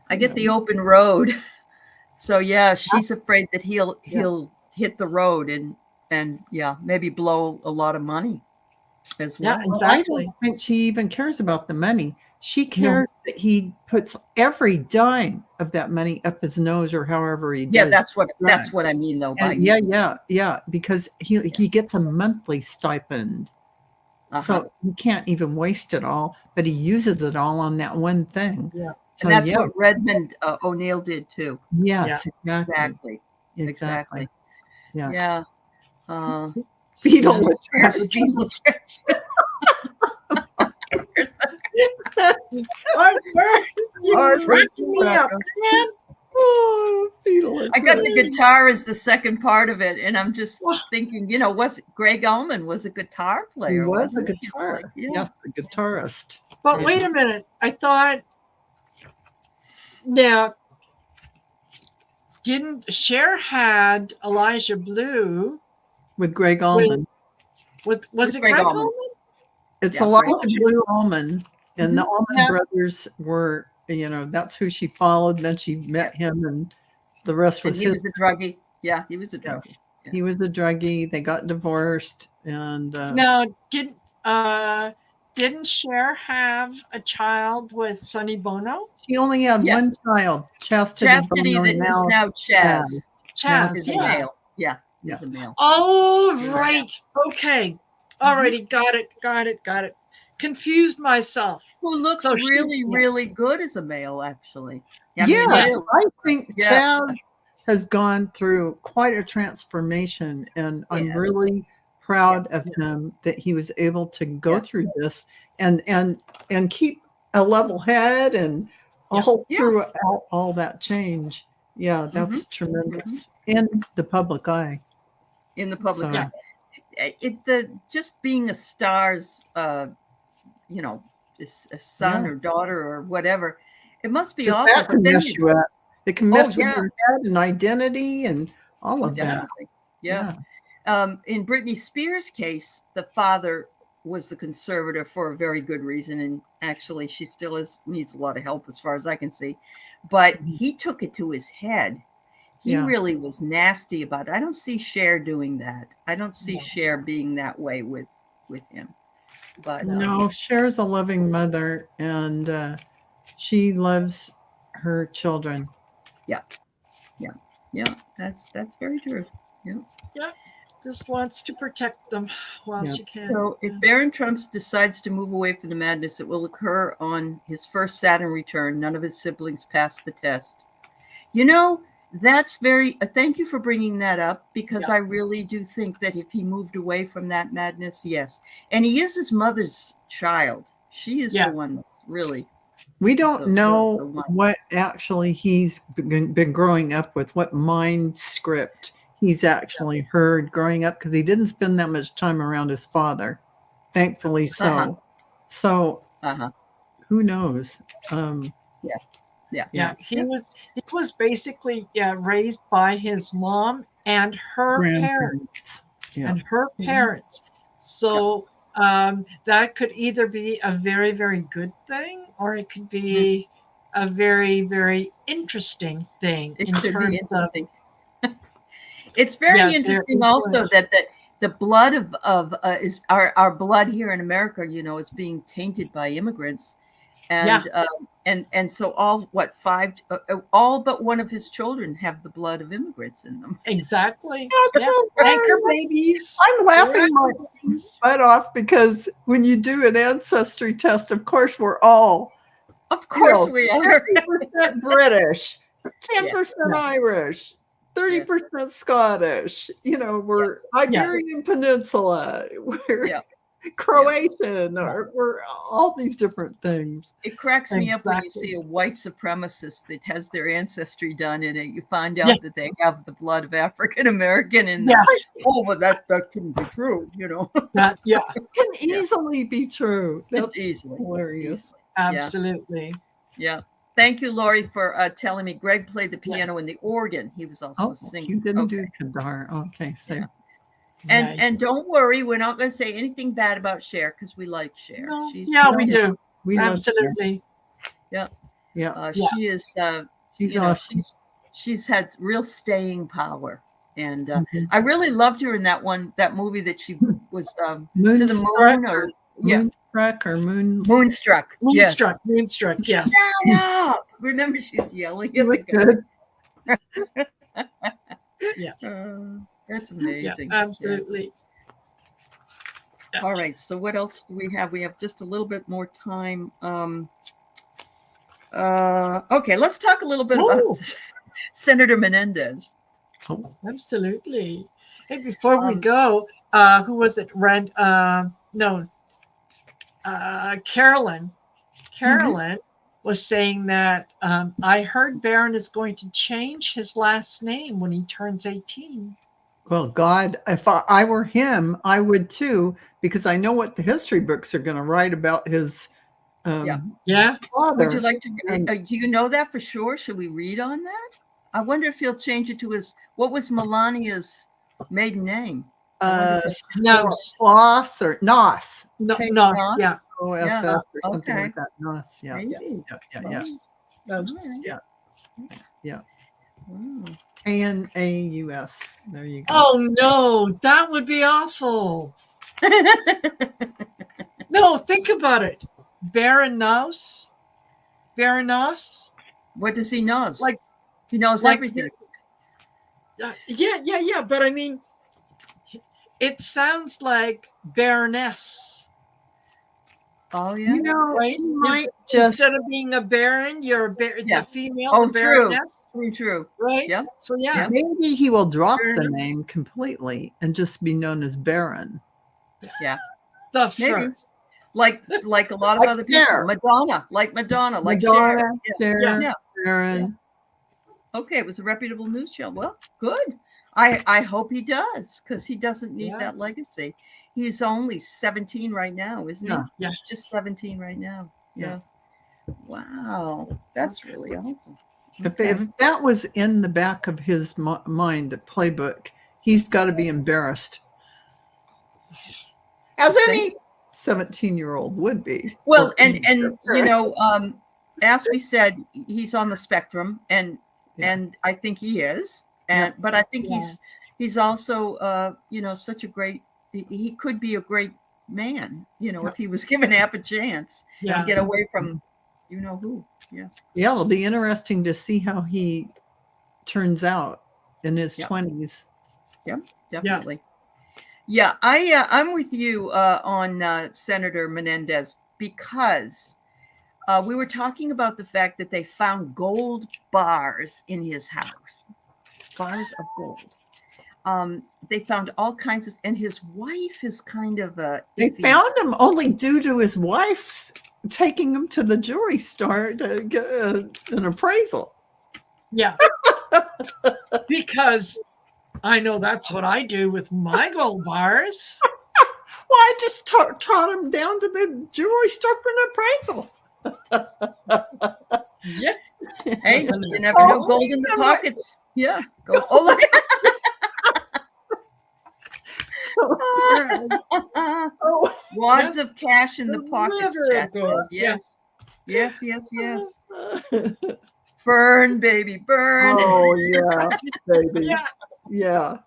I get the open road. So she's afraid that he'll hit the road and maybe blow a lot of money as well. Yeah, exactly. I don't think she even cares about the money. She cares that he puts every dime of that money up his nose or however he does. Yeah, that's what I mean though. Because he gets a monthly stipend. So he can't even waste it all, but he uses it all on that one thing. Yeah. So, and that's what Redmond O'Neill did too. Yes, exactly. Yeah. Fetal attraction. I got the guitar as the second part of it, and I'm just thinking, was Greg Ullman was a guitar player? He was a guitar. Yes, a guitarist. But wait a minute, I thought. Now, didn't Cher had Elijah Blue with Greg Ullman? Was it Greg Ullman? It's Elijah Blue Ullman, and the Ullman brothers were, that's who she followed. Then she met him, and the rest was. He was a druggie. Yeah, he was a druggie. Yes. Yeah. He was a druggie. They got divorced, and now didn't Cher have a child with Sonny Bono? She only had one child, Chastity Bono, that is now Chaz. Chaz is a male. Yeah, is a male. Oh, right. Okay. Alrighty. Got it. Confused myself. Who looks really good as a male, actually. I think Chaz has gone through quite a transformation, and I'm really proud of him that he was able to go through this and keep a level head and throughout all that change. Yeah, that's tremendous in the public eye. In the public eye. Just being a star's, a son or daughter or whatever, it must be just awful. That can mess you up. It can mess with your head and identity and all of that. Yeah. In Britney Spears' case, the father was the conservator for a very good reason, and actually she still needs a lot of help as far as I can see. But he took it to his head. He really was nasty about it. I don't see Cher doing that. I don't see Cher being that way with him. But no, Cher's a loving mother, and she loves her children. Yeah. That's very true. Yeah. Just wants to protect them while she can. So if Baron Trump decides to move away from the madness, it will occur on his first Saturn return. None of his siblings passed the test. That's very, thank you for bringing that up, because I really do think that if he moved away from that madness, yes. And he is his mother's child. She is the one that's really. We don't know what actually he's been growing up with, what mind script he's actually heard growing up, because he didn't spend that much time around his father. Thankfully so. So who knows? He was basically raised by his mom and her parents. And her parents. So that could either be a very, very good thing, or it could be a very, very interesting thing. It's very interesting. It's very interesting also that the blood of is our blood here in America, is being tainted by immigrants. And so all but one of his children have the blood of immigrants in them. Exactly. Anchor babies. I'm laughing my butt off, because when you do an ancestry test, of course we're all. Of course we are. 50% British, 10% Irish, 30% Scottish. We're Iberian Peninsula. We're Croatian, or we're all these different things. It cracks me up when you see a white supremacist that has their ancestry done in it. You find out that they have the blood of African American in them. Oh, but that couldn't be true, That can easily be true. That's easily hilarious. Absolutely. Yeah. Thank you, Lori, for telling me. Greg played the piano and the organ. He was also a singer. You didn't do the Kadar. Okay, so. And don't worry, we're not going to say anything bad about Cher, because we like Cher. No. We do. We absolutely. Yeah. She is. She's awesome. She's had real staying power, and I really loved her in that movie that she was to the moon, or Moonstruck or Moonstruck. Moonstruck. Yes. Shut up! Remember, she's yelling at the guy. That's amazing. Absolutely. All right. So what else do we have? We have just a little bit more time. Okay, let's talk a little bit about Senator Menendez. Oh, absolutely. Hey, before we go, who was it? Carolyn. Carolyn was saying that I heard Baron is going to change his last name when he turns 18. Well, God, if I were him, I would too, because I know what the history books are going to write about his father. Would you like to? Do you know that for sure? Should we read on that? I wonder if he'll change it to what was Melania's maiden name? Nos or Nos. Nos, yeah. OSF or something like that. Nos, yeah. Maybe. Yeah. Knaus. There you go. Oh no, that would be awful. No, think about it. Baronos. What does he know? Like he knows everything. Yeah. But I mean, it sounds like Baroness. Oh yeah. You know, right? he might just instead of being a baron, you're the female. Oh, the Baroness. True. Right. Yeah. So yeah. Maybe he will drop Baroness. the name completely and just be known as Baron. Yeah. The maybe. first. Like a lot of other people. Madonna, like Cher. Yeah. Baron. Yeah. Okay, it was a reputable news show. Well, good. I hope he does, because he doesn't need that legacy. He's only 17 right now, isn't he? Yeah. He's just 17 right now. Yeah. Wow. That's really awesome. If that was in the back of his mind, playbook, he's got to be embarrassed. As any 17-year-old would be. Well, and you know, as we said, he's on the spectrum, and I think he is, but I think he's also you know, such a great. He could be a great man, you know, if he was given half a chance to get away from, you know who. Yeah, it'll be interesting to see how he turns out in his 20s. Yeah, definitely. Yeah, I'm with you on Senator Menendez, because we were talking about the fact that they found gold bars in his house, bars of gold. They found all kinds of, and his wife is kind of a. They found him only due to his wife's taking him to the jewelry store to get an appraisal. Yeah. Because I know that's what I do with my gold bars. Well, I just trot him down to the jewelry store for an appraisal. Yeah. Hey, you never know. Gold in the pockets. Yeah. Gold. Oh, look. Wads of cash in the pockets. Yes. Burn, baby, burn. Oh yeah, baby. Yeah.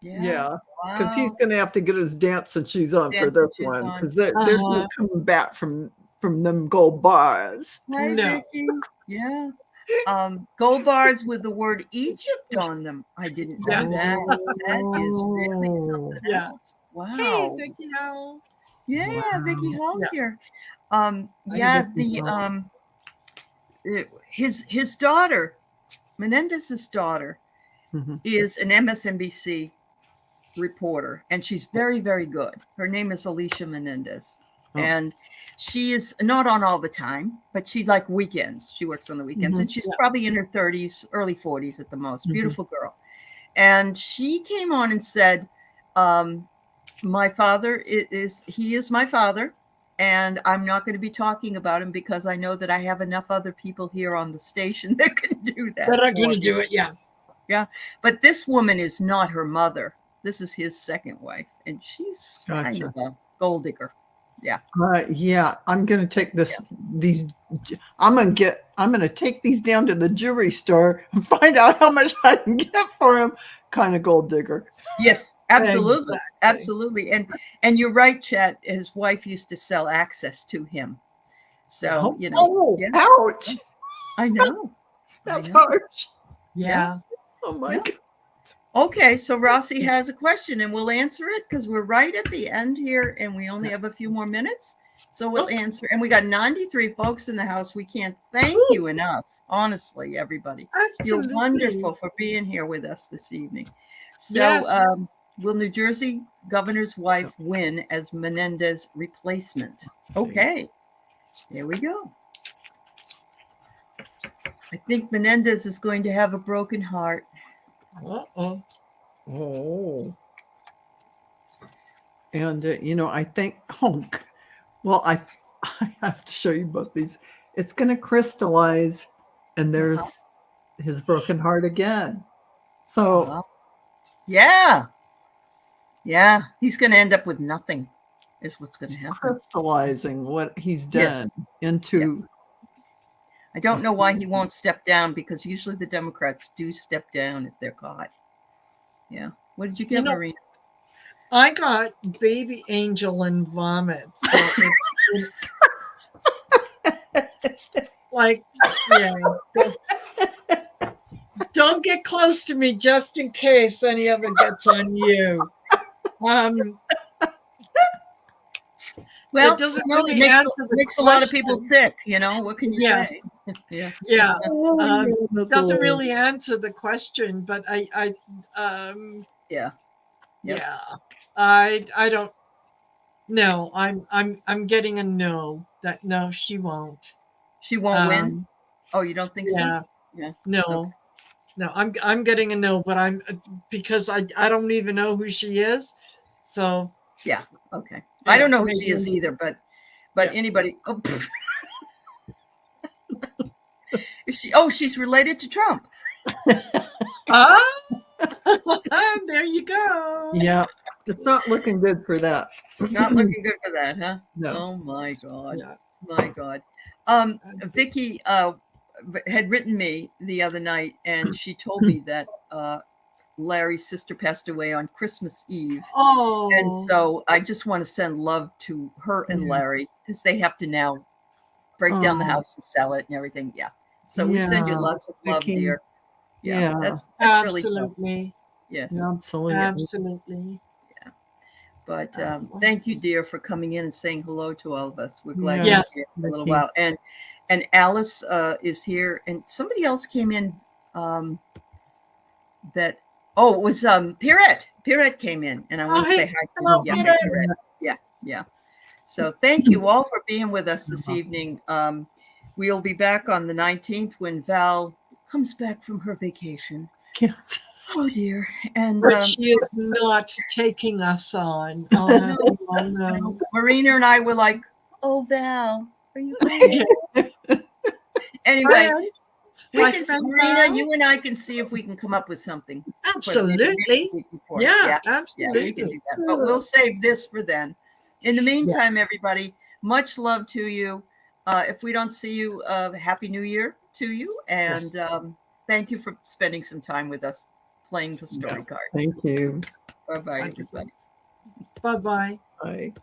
Because he's going to have to get his dancing shoes on for this one, because there's no coming back from them gold bars. Hi, Vicky. Yeah. Gold bars with the word Egypt on them. I didn't know that. That is really something else. Wow. Hey, Vicky Hall. Yeah, Vicky Hall's here. His daughter, Menendez's daughter, is an MSNBC reporter, and she's very, very good. Her name is Alicia Menendez. And she is not on all the time, but she like weekends. She works on the weekends, and she's probably in her 30s, early 40s at the most. Beautiful girl. And she came on and said, my father is my father, and I'm not going to be talking about him because I know that I have enough other people here on the station that can do that. That are going to do it, Yeah. But this woman is not her mother. This is his second wife, and she's kind of a gold digger. Yeah. I'm going to take I'm going to take these down to the jewelry store and find out how much I can get for him. Kind of gold digger. Yes, absolutely. Exactly. Absolutely. And you're right, Chet. His wife used to sell access to him. So, you know. Ouch. I know. That's harsh. Yeah. Oh my God. Okay, so Rossi has a question, and we'll answer it because we're right at the end here, and we only have a few more minutes. So we'll answer. And we got 93 folks in the house. We can't thank you enough, honestly, everybody. Absolutely. You're wonderful for being here with us this evening. So will New Jersey governor's wife win as Menendez replacement? Okay, here we go. I think Menendez is going to have a broken heart. And you know, I think I have to show you both these. It's going to crystallize, and there's his broken heart again. So yeah, he's going to end up with nothing is what's going to happen. Crystallizing what he's done into. I don't know why he won't step down, because usually the Democrats do step down if they're caught. Yeah. What did you get, Marina? I got baby angel and vomit. So like, yeah. Don't get close to me just in case any of it gets on you. Well, it doesn't no, really it makes, answer the makes a question. lot of people sick. You know, what can you say? Yeah. Oh, Doesn't really answer the question, but I don't. No, I'm getting a no. That no, she won't. She won't win. Oh, you don't think so? Yeah. No. Okay. No, I'm getting a no, but because I don't even know who she is. So yeah, okay. I don't know who she is either, but anybody. Oh, she's related to Trump. There you go. Yeah, it's not looking good for that. Not looking good for that, huh? No. Oh my God. Yeah. My God. Vicky had written me the other night, and she told me that Larry's sister passed away on Christmas Eve. Oh. And so I just want to send love to her and Larry, because they have to now break down the house and sell it and everything. Yeah. So we send you lots of love, dear. Yeah. That's absolutely. Really yes. Absolutely. Absolutely. Yeah. But thank you, dear, for coming in and saying hello to all of us. We're glad you're here for a little while. And Alice is here, and somebody else came in it was Pierrette. Pierrette came in, and I want to say hi to you. Yeah, Pierrette. Yeah. So thank you all for being with us this evening. We'll be back on the 19th when Val comes back from her vacation. Yes. Oh dear. And but she is not taking us on. Oh, no. Marina and I were like, oh, Val, are you going? Anyway, Marina, you and I can see if we can come up with something. Absolutely. Yeah, absolutely. Yeah, we can do that. But we'll save this for then. In the meantime, everybody, much love to you. If we don't see you, Happy New Year to you. And thank you for spending some time with us playing the story card. Thank you. Bye-bye, everybody. Bye-bye. Bye.